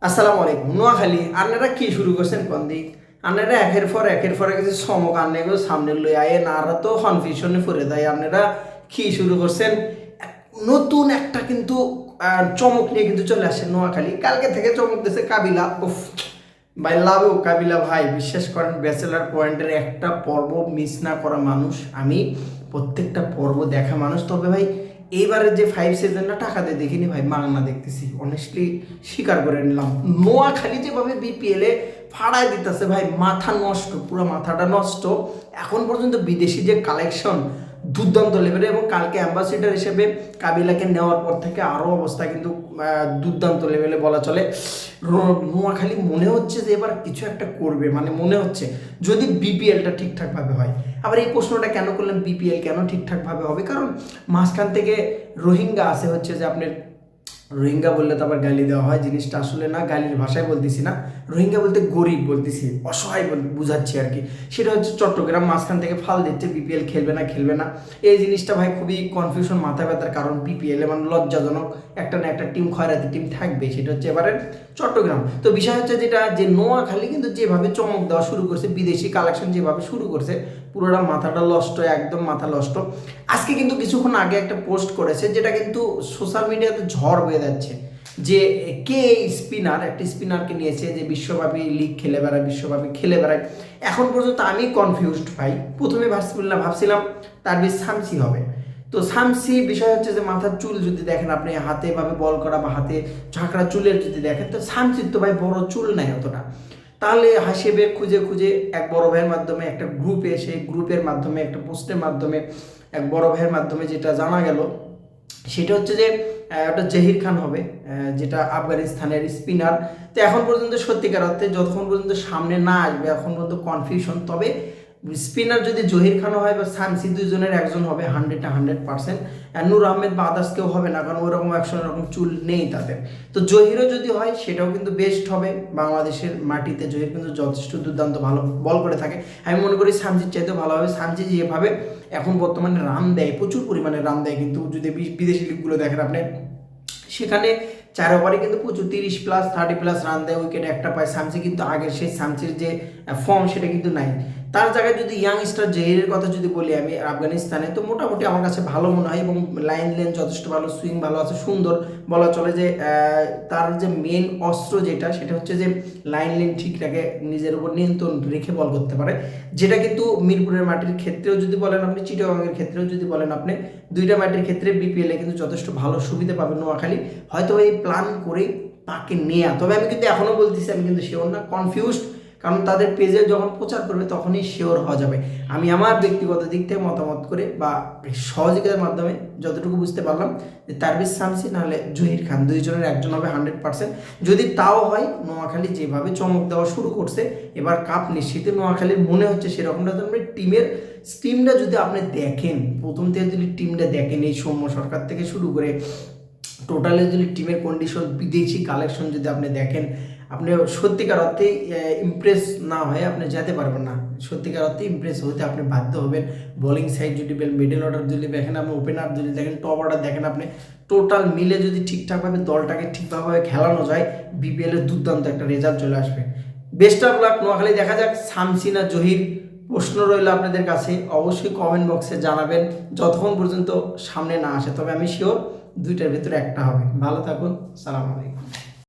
আসসালামু আলাইকুম। নোয়াখালী আপনারা কি শুরু করছেন কোন দিক? আপনারা একের পর কিছু চমক আনলে সামনে লই আয়েন আর তো কনফিউশনে পড়ে যায়। আপনারা কি শুরু করছেন? নতুন একটা কিন্তু চমক নিয়ে কিন্তু চলে আসছে নোয়াখালী। কালকে থেকে চমক দিয়েছে কাবিলা। উফ ভাই লাভ কাবিলা ভাই, বিশ্বাস করেন ব্যাচেলার পয়েন্টের একটা পর্ব মিস না করা মানুষ আমি, প্রত্যেকটা পর্ব দেখা মানুষ। তবে ভাই এইবারে যে 5 সিজনটা টাকা দিয়ে দেখিনি ভাই, মাংনা দেখতেছি অনেস্টলি, স্বীকার করে নিলাম। নোয়াখালী যেভাবে বিপিএলে ফাড়ায় দিতেছে ভাই, মাথা নষ্ট, পুরো মাথাটা নষ্ট। এখন পর্যন্ত বিদেশি যে কালেকশন দুর্দান্ত লেভেলে, এবং কালকে অ্যাম্বাসিডার হিসেবে কাবিলাকে নেওয়ার পর থেকে আরও অবস্থা কিন্তু দুর্দান্ত লেভেলে বলা চলে। নোয়াখালী মনে হচ্ছে যে এবার কিছু একটা করবে, মানে মনে হচ্ছে যদি বিপিএলটা ঠিকঠাকভাবে হয়। আবার এই প্রশ্নটা কেন করলেন, বিপিএল কেন ঠিকঠাকভাবে হবে? কারণ মাঝখান থেকে রোহিঙ্গা আছে, হচ্ছে যে আপনার রোহিঙ্গা বললে তো আবার গালি দেওয়া হয়, জিনিসটা আসলে না, গালির ভাষায় বলতেছি না, রোহিঙ্গা বলতে গরিব বলতেছি, অসহায় বুঝাচ্ছি আর কি। সেটা হচ্ছে চট্টগ্রাম মাঝখান থেকে ফাল দিচ্ছে, বিপিএল খেলবে না। এই জিনিসটা ভাই খুবই কনফিউশন, মাথা ব্যথার কারণ। বিপিএল মানে লজ্জাজনক, একটা না একটা টিম খয়রাতি টিম থাকবে, সেটা হচ্ছে এবারে চট্টগ্রাম। তো বিষয় হচ্ছে যেটা, যে নোয়াখালী কিন্তু যেভাবে চমক দেওয়া শুরু করছে, বিদেশি কালেকশন যেভাবে শুরু করছে, পুরোটা মাথাটা নষ্ট, একদম মাথা নষ্ট। আজকে কিন্তু কিছুক্ষণ আগে একটা পোস্ট করেছে, যেটা কিন্তু সোশ্যাল মিডিয়াতে ঝড় বয়ে যাচ্ছে, যে কে স্পিনার, একটা স্পিনারকে নিয়েছে যে বিশ্বব্যাপী লিগ খেলে বেড়ায়, বিশ্বব্যাপী খেলে বেড়ায়। এখন পর্যন্ত আমি কনফিউজড ভাই। প্রথমে ভাবছিলাম তানভীর শামসি হবে। তো শামসি বিষয় হচ্ছে যে মাথার চুল যদি দেখেন আপনি, হাতে ভাবে বল করা বা হাতে ঝাঁকড়া চুলের যদি দেখেন, তো শামসির তো ভাই বড় চুল নাই অতটা। তাহলে হাসিবে খুঁজে খুঁজে এক বড় ভাইয়ের মাধ্যমে, একটা গ্রুপে, সেই গ্রুপের মাধ্যমে, একটা পোস্টের মাধ্যমে, এক বড় ভাইয়ের মাধ্যমে যেটা জানা গেল, সেটা হচ্ছে যে ওটা জহির খান হবে, যেটা আফগানিস্তানের স্পিনার। তো এখন পর্যন্ত সত্যিকার অর্থে যতক্ষণ পর্যন্ত সামনে না আসবে, এখন পর্যন্ত কনফিউশন। তবে স্পিনার যদি জহির খানও হয় বা শামসি, দুজনের একজন হবে 100%। নূর আহমেদ বা আদার্স কেউ হবে না, কারণ ওইরকম ওরকম চুল নেই তাদের। তো জহিরও যদি হয় সেটাও কিন্তু বেস্ট হবে। বাংলাদেশের মাটিতে জহির কিন্তু যথেষ্ট দুর্দান্ত ভালো বল করে থাকে। আমি মনে করি শামসির চাইতেও ভালো হবে। শামসি যেভাবে এখন বর্তমানে রান দেয়, প্রচুর পরিমাণে রান দেয়, কিন্তু যদি বিদেশি লিগগুলো দেখেন আপনি, সেখানে 4 ওভারে কিন্তু প্রচুর 30+, 30+ রান দেয়, উইকেট একটা পায়। শামসি কিন্তু আগের সেই শামসির যে ফর্ম সেটা কিন্তু নাই। তার জায়গায় যদি ইয়াংস্টার জহিরের কথা যদি বলি আমি, আফগানিস্তানে তো মোটামুটি আমার কাছে ভালো মনে হয়, এবং লাইন লেন যথেষ্ট ভালো, সুইং ভালো আছে, সুন্দর বলা চলে। যে তার যে মেন অস্ত্র যেটা, সেটা হচ্ছে যে লাইন লেন ঠিক রাখে, নিজের উপর নিয়ন্ত্রণ রেখে বল করতে পারে, যেটা কিন্তু মিরপুরের মাটির ক্ষেত্রেও যদি বলেন আপনি, চিটাগাংয়ের ক্ষেত্রেও যদি বলেন আপনি, দুইটা মাটির ক্ষেত্রে বিপিএলে কিন্তু যথেষ্ট ভালো সুবিধা পাবেন নোয়াখালী। হয়তো এই প্ল্যান করে তাকে নেয়া। তবে আমি কিন্তু এখনও বলতেছি, আমি কিন্তু শিওর না, কনফিউজড। কারণ তাদের পেজে যখন প্রচার করবে তখনই শিওর হওয়া যাবে। আমি আমার ব্যক্তিগত দিক থেকে মতামত করে বা সহযোগিতার মাধ্যমে যতটুকু বুঝতে পারলাম, যে তানভীর শামসি নাহলে জহির খান, দুইজনের একজন হবে 100%। যদি তাও হয়, নোয়াখালী যেভাবে চমক দেওয়া শুরু করছে, এবার কাপ নিশ্চিত নোয়াখালীর মনে হচ্ছে সেরকমটা। তো টিমটা যদি আপনি দেখেন, প্রথম থেকে যদি টিমটা দেখেন, এই সৌম্য সরকার থেকে শুরু করে টোটালি যদি টিমের কন্ডিশন, বিদেশি কালেকশন যদি আপনি দেখেন, আপনি সত্যিকার অর্থে ইমপ্রেস না হয়ে আপনি যেতে পারবেন না। সত্যিকার অর্থে ইমপ্রেস হতে আপনি বাধ্য হবেন। বোলিং সাইড যদি মিডল অর্ডার যদি দেখেন আপনি, ওপেনার যদি দেখেন, টপ অর্ডার দেখেন আপনি, টোটাল মিলে যদি ঠিকঠাকভাবে দলটাকে ঠিকভাবে খেলানো যায়, বিপিএলের দুর্দান্ত একটা রেজাল্ট চলে আসবে। Best of luck Noakhali. দেখা যাক শামসি না জহির, প্রশ্ন রইল আপনাদের কাছে। অবশ্যই কমেন্ট বক্সে জানাবেন, যতক্ষণ পর্যন্ত সামনে না আসে। তবে আমি শিওর দুইটার ভিতরে একটা হবে। ভালো থাকুন, সালাম আলাইকুম।